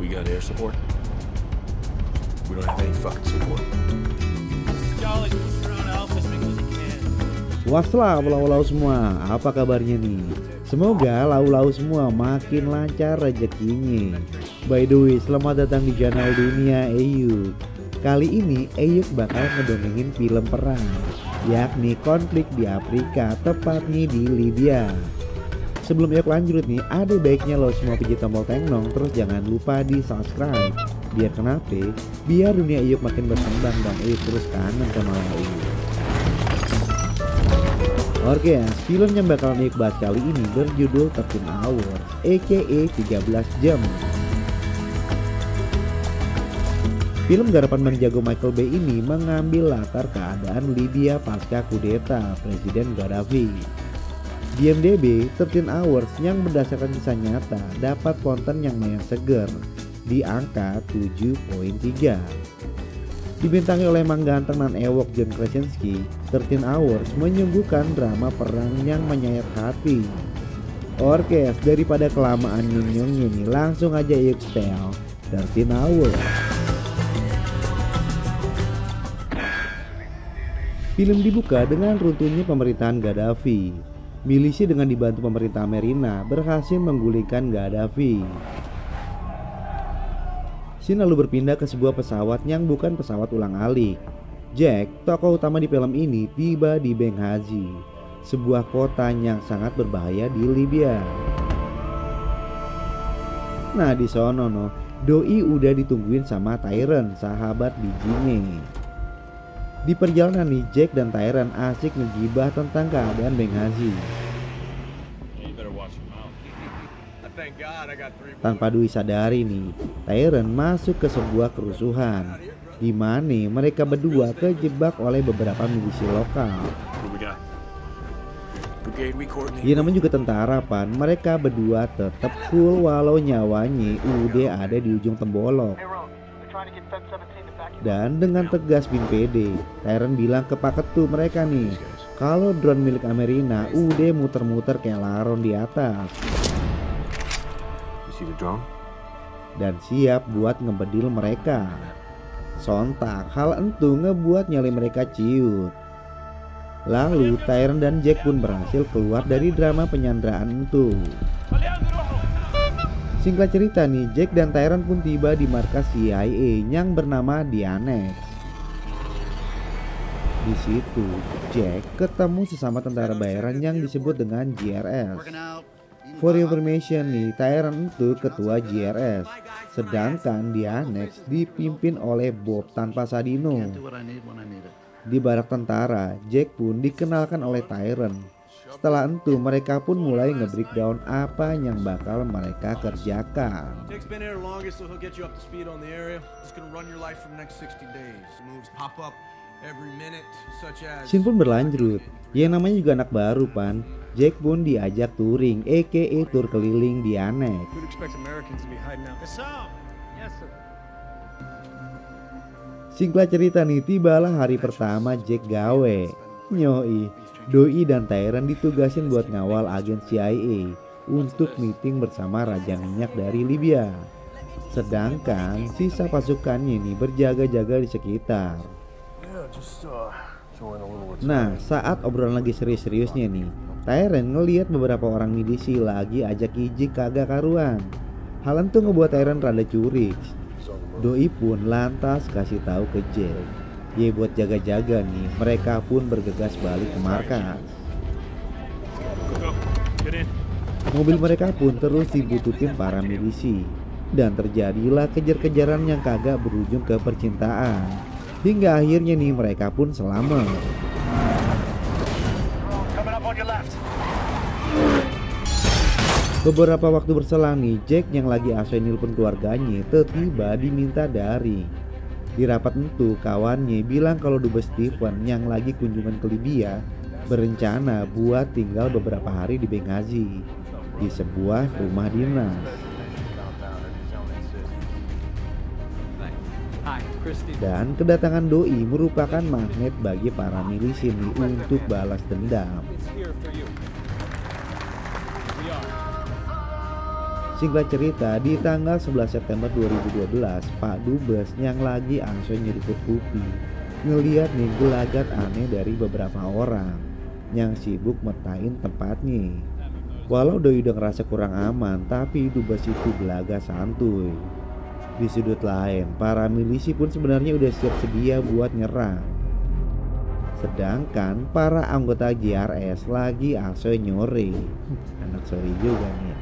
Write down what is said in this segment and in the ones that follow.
We got air support. We don't have any fucking support. Charlie, push around Alpha as quick as you can. Wassalam lau-lau semua, apa kabarnya nih? Semoga lau-lau semua makin lancar rezekinya. By the way, selamat datang di channel Dunia Eyuk. Kali ini Eyuk bakal ngedongengin film perang, yakni konflik di Afrika, tepatnya di Libya. Sebelum Eyuk lanjut nih, ada baiknya lo semua pijit tombol tengnong, terus jangan lupa di subscribe. Biar kenapa? Biar dunia Eyuk makin berkembang dan Eyuk terus kangen sama Eyuk. Oke, film yang bakalan Eyuk bahas kali ini berjudul 13 Hours, aka 13 jam. Film garapan Bang Jago Michael Bay ini mengambil latar keadaan Libya pasca kudeta Presiden Gaddafi. Di IMDb, 13 Hours yang berdasarkan kisah nyata dapat konten yang lumayan seger di angka 7.3. Dibintangi oleh Mang Ganteng dan Ewok John Krasinski, 13 Hours menyuguhkan drama perang yang menyayat hati. Oke, daripada kelamaan nyung-nyung ini, langsung aja yuk setel 13 Hours. Film dibuka dengan runtuhnya pemerintahan Gaddafi. Milisi dengan dibantu pemerintah Amerika berhasil menggulingkan Gaddafi. Scene lalu berpindah ke sebuah pesawat yang bukan pesawat ulang-alik. Jack, tokoh utama di film ini, tiba di Benghazi, sebuah kota yang sangat berbahaya di Libya. Nah di sono no, Doi udah ditungguin sama Tyron, sahabat bijinya. Di perjalanan nih, Jack dan Tyron asik ngegibah tentang keadaan Benghazi. Tanpa Doi sadari nih, Tyron masuk ke sebuah kerusuhan di mana mereka berdua kejebak oleh beberapa milisi lokal. Ya namanya juga tentara pan, mereka berdua tetap cool walau nyawanya udah ada di ujung tembolok. Dan dengan tegas bin pede, Tyron bilang ke Pak Ketu mereka nih, kalau drone milik Amerika udah muter-muter kayak laron di atas. Dan siap buat ngebedil mereka. Sontak hal entu ngebuat nyali mereka ciut. Lalu Tyron dan Jack pun berhasil keluar dari drama penyanderaan itu. Singkat cerita nih, Jack dan Tyron pun tiba di markas CIA yang bernama The Annex. Di situ, Jack ketemu sesama tentara bayaran yang disebut dengan GRS. For information nih, Tyron itu ketua GRS, sedangkan The Annex dipimpin oleh Bob tanpa Sadino. Di barak tentara, Jack pun dikenalkan oleh Tyron. Setelah itu mereka pun mulai nge-breakdown apa yang bakal mereka kerjakan. Scene pun berlanjut. Yang namanya juga anak baru pan, Jack pun diajak touring, aka tur keliling di Annex. Singkat cerita nih, tibalah hari pertama Jack gawe. Nyoi, Doi dan Tyron ditugasin buat ngawal agen CIA untuk meeting bersama Raja Minyak dari Libya. Sedangkan sisa pasukannya ini berjaga-jaga di sekitar. Nah saat obrolan lagi serius-seriusnya nih, Tyron ngelihat beberapa orang milisi lagi ajak ijik kagak karuan. Hal itu ngebuat Tyron rada curiga. Doi pun lantas kasih tahu ke Jack, ya buat jaga-jaga nih, mereka pun bergegas balik ke markas. Mobil mereka pun terus dibututin para milisi. Dan terjadilah kejar-kejaran yang kagak berujung ke percintaan. Hingga akhirnya nih mereka pun selamat. Beberapa waktu berselang nih, Jack yang lagi asoy nelpon keluarganya tiba diminta dari. Di rapat itu kawannya bilang kalau Dubes Stephen yang lagi kunjungan ke Libya berencana buat tinggal beberapa hari di Benghazi di sebuah rumah dinas. Dan kedatangan Doi merupakan magnet bagi para milisi ini untuk balas dendam. Singkat cerita, di tanggal 11 September 2012, Pak Dubes yang lagi angsur nyeriput kopi ngeliat nih gelagat aneh dari beberapa orang yang sibuk metain tempatnya. Walau doi udah ngerasa kurang aman, tapi Dubes itu gelagat santuy. Di sudut lain, para milisi pun sebenarnya udah siap sedia buat nyerang. Sedangkan para anggota JRS lagi asoy nyore. Anak sorry juga nih.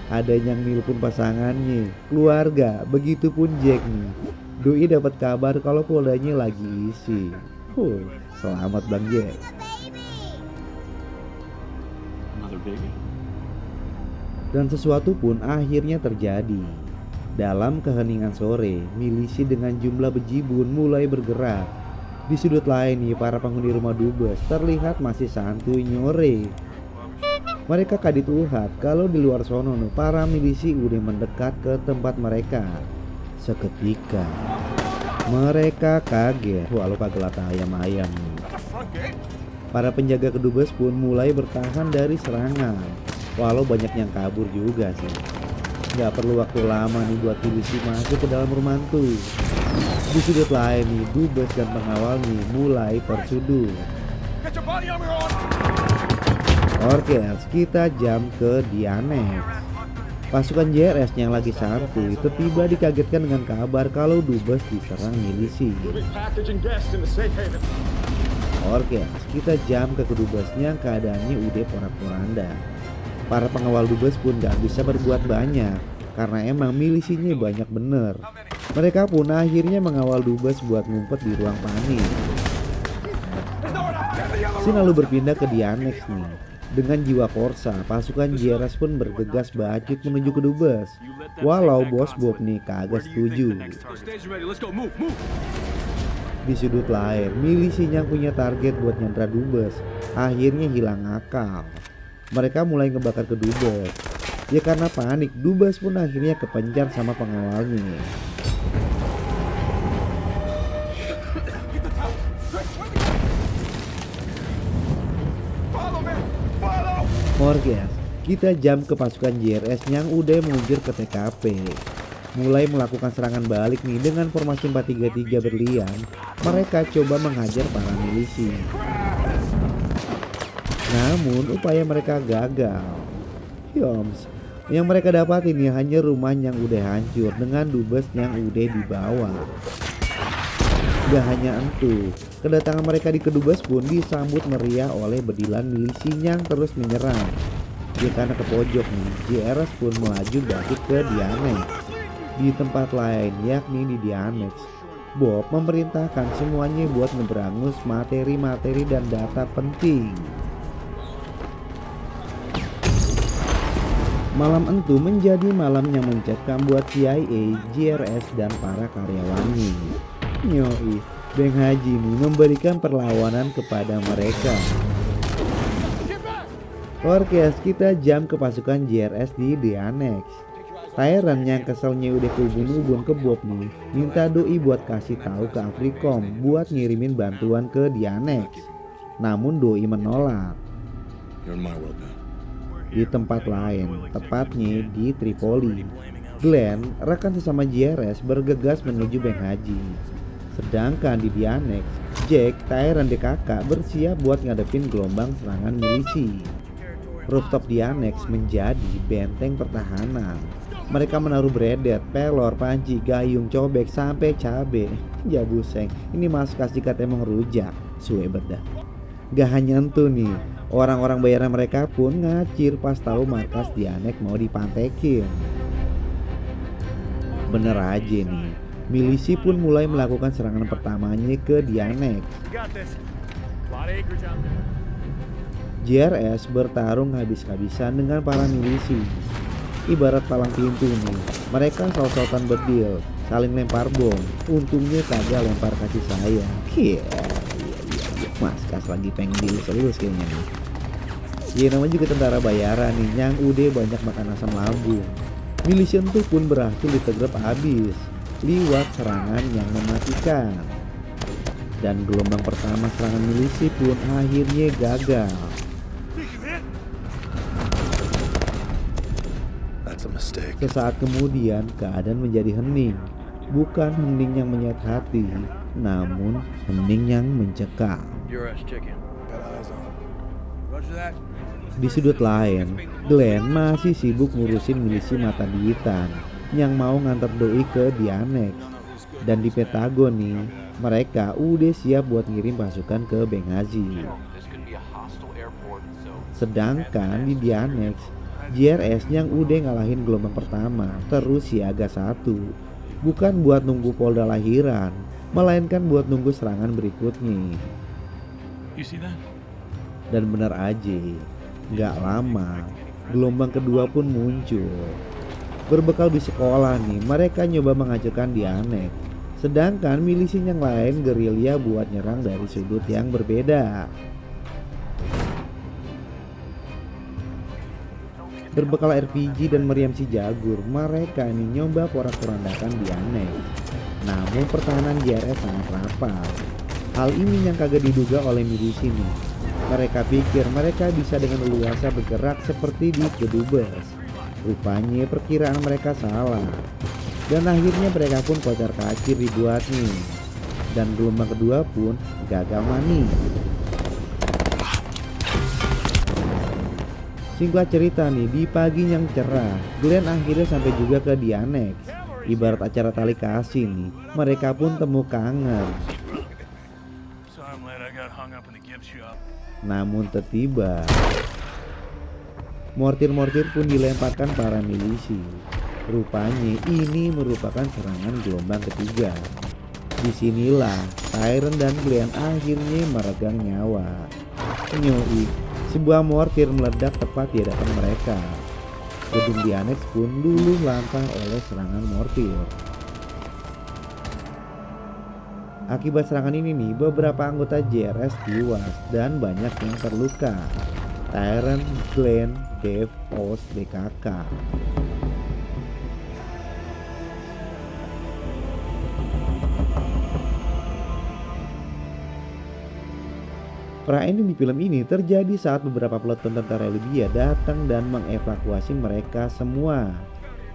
Ada yang nelpon pasangannya, keluarga, begitupun Jack nih. Doi dapat kabar kalau poldanya lagi isi. Selamat Bang Jack. Dan sesuatu pun akhirnya terjadi. Dalam keheningan sore, milisi dengan jumlah bejibun mulai bergerak. Di sudut lain nih, para penghuni rumah Dubes terlihat masih santuy nyore. Mereka kadit uhat kalau di luar sono para milisi udah mendekat ke tempat mereka. Seketika mereka kaget, walau kagak ayam-ayam. Para penjaga kedubes pun mulai bertahan dari serangan, walau banyak yang kabur juga sih. Gak perlu waktu lama nih buat milisi masuk ke dalam rumah tuh. Di sudut lain nih, Dubes dan pengawal nih mulai tersudut. Oke, kita jam ke Dianex. Pasukan JRS yang lagi santuy tiba dikagetkan dengan kabar kalau Dubes diserang milisi. Oke, kita jam ke kedubesnya, keadaannya udah porak-poranda. Para pengawal Dubes pun gak bisa berbuat banyak karena emang milisinya banyak bener. Mereka pun akhirnya mengawal Dubes buat ngumpet di ruang panik. Scene lalu berpindah ke Dianex nih. Dengan jiwa korsa, pasukan JRS pun bergegas bacot menuju ke Dubes. Walau bos Bob nih kagak setuju. Di sudut lain, milisi yang punya target buat nyandra Dubes akhirnya hilang akal. Mereka mulai ngebakar ke Dubes. Ya karena panik, Dubes pun akhirnya kepencar sama pengawalnya. Morges, kita jam ke pasukan JRS yang udah meluncur ke TKP. Mulai melakukan serangan balik nih dengan formasi 4-3-3 berlian. Mereka coba menghajar para milisi. Namun upaya mereka gagal. Yoms, yang mereka dapat ini hanya rumah yang udah hancur dengan Dubes yang udah dibawa. Gak hanya itu, kedatangan mereka di kedubes pun disambut meriah oleh bedilan milisi yang terus menyerang. Ya karena ke pojok nih, JRS pun melaju bangkit ke Dianex. Di tempat lain, yakni di Dianex, Bob memerintahkan semuanya buat ngeberangus materi-materi dan data penting. Malam itu menjadi malam yang mencekam buat CIA, JRS, dan para karyawannya. Nyoi, Bang Haji nih memberikan perlawanan kepada mereka. Orkes, kita jam ke pasukan JRS di Dianex. Tyrant yang keselnya udah kubun-ubun ke Bob nih, minta doi buat kasih tahu ke Africom buat ngirimin bantuan ke Dianex. Namun doi menolak. Di tempat lain, tepatnya di Tripoli, Glenn, rekan sesama JRS, bergegas menuju Bang Haji. Sedangkan di Dianex, Jack, Tyrant DKK bersiap buat ngadepin gelombang serangan milisi. Rooftop Dianex menjadi benteng pertahanan. Mereka menaruh bredet, pelor, panci, gayung, cobek, sampai cabe. Ya buseng, ini mas kasih kat emang rujak, suebet dah. Gak hanya itu nih, orang-orang bayaran mereka pun ngacir pas tahu markas Dianex mau dipantekin. Bener aja nih, milisi pun mulai melakukan serangan pertamanya ke Dianex. JRS bertarung habis-habisan dengan para milisi. Ibarat palang pintu nih, mereka saut-sautan bedil, saling lempar bom. Untungnya kagak lempar kasih sayang. Mas kas lagi pengen dilus-lus kayaknya nih. Ya namanya juga tentara bayaran nih yang udah banyak makan asam lambung. Milisi itu pun berhasil ditegrep habis lewat serangan yang mematikan. Dan gelombang pertama serangan milisi pun akhirnya gagal. That's a mistake. Sesaat kemudian keadaan menjadi hening. Bukan hening yang menyayat hati, namun hening yang mencekam. Your ass chicken. Got eyes on him. Roger that. Di sudut lain, Glenn masih sibuk ngurusin milisi mata duitan yang mau nganter doi ke The Annex. Dan di Pentagon nih, mereka udah siap buat ngirim pasukan ke Benghazi. Sedangkan di The Annex, JRS yang udah ngalahin gelombang pertama terus siaga 1. Bukan buat nunggu Polda lahiran, melainkan buat nunggu serangan berikutnya. You see that? Dan benar aja, gak lama gelombang kedua pun muncul. Berbekal di sekolah nih, mereka nyoba menghancurkan The Annex. Sedangkan milisi yang lain gerilya buat nyerang dari sudut yang berbeda. Berbekal RPG dan meriam si jagur, mereka ini nyoba porak-porandakan The Annex. Namun pertahanan JRS sangat rapat. Hal ini yang kagak diduga oleh milisi nih. Mereka pikir mereka bisa dengan leluasa bergerak seperti di Kedubes. Rupanya perkiraan mereka salah. Dan akhirnya mereka pun kocar kacir dibuat nih. Dan gelombang kedua pun gagal manis. Singkat cerita nih, di pagi yang cerah, Glenn akhirnya sampai juga ke The Annex. Ibarat acara tali kasih nih, mereka pun temu kangen. Sorry, I'm late. I got hung up in the gift shop. Namun tiba, mortir-mortir pun dilemparkan para milisi. Rupanya ini merupakan serangan gelombang ketiga. Disinilah Tyrant dan Glenn akhirnya meregang nyawa. Nyoi, sebuah mortir meledak tepat di hadapan mereka. Gedung The Annex pun luluh lantang oleh serangan mortir. Akibat serangan ini nih, beberapa anggota JRS tewas dan banyak yang terluka. Tyrant, Glenn, Dave, Oz, BKK. Pra-ending di film ini terjadi saat beberapa peleton tentara Libya datang dan mengevakuasi mereka semua.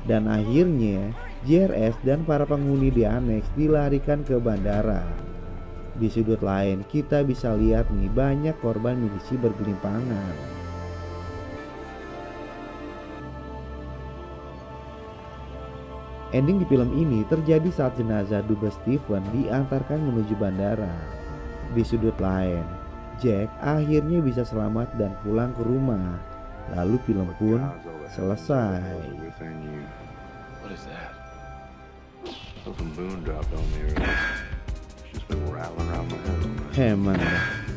Dan akhirnya JRS dan para penghuni The Annex dilarikan ke bandara. Di sudut lain kita bisa lihat nih banyak korban milisi bergelimpangan. Ending di film ini terjadi saat jenazah Dubes Stephen diantarkan menuju bandara. Di sudut lain, Jack akhirnya bisa selamat dan pulang ke rumah. Lalu film pun selesai. What is that? Something moon dropped on me earlier. It's just been rattling around my head. Hemat,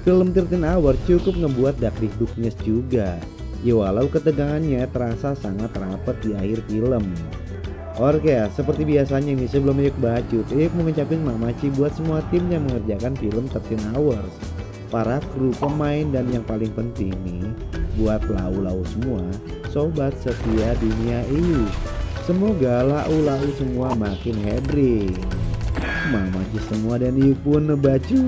film 13 Hours cukup ngebuat dakdikduknya juga. Ya walau ketegangannya terasa sangat rapat di akhir film. Oke ya, seperti biasanya nih sebelum Yuk Bacot, Yuk mau ngucapin makasih buat semua tim yang mengerjakan film 13 Hours. Para kru, pemain, dan yang paling penting nih buat lau-lau semua, sobat setia dunia EU. Semoga lau-lau semua makin hebring. Mamaji semua dan Yuk pun Bacot.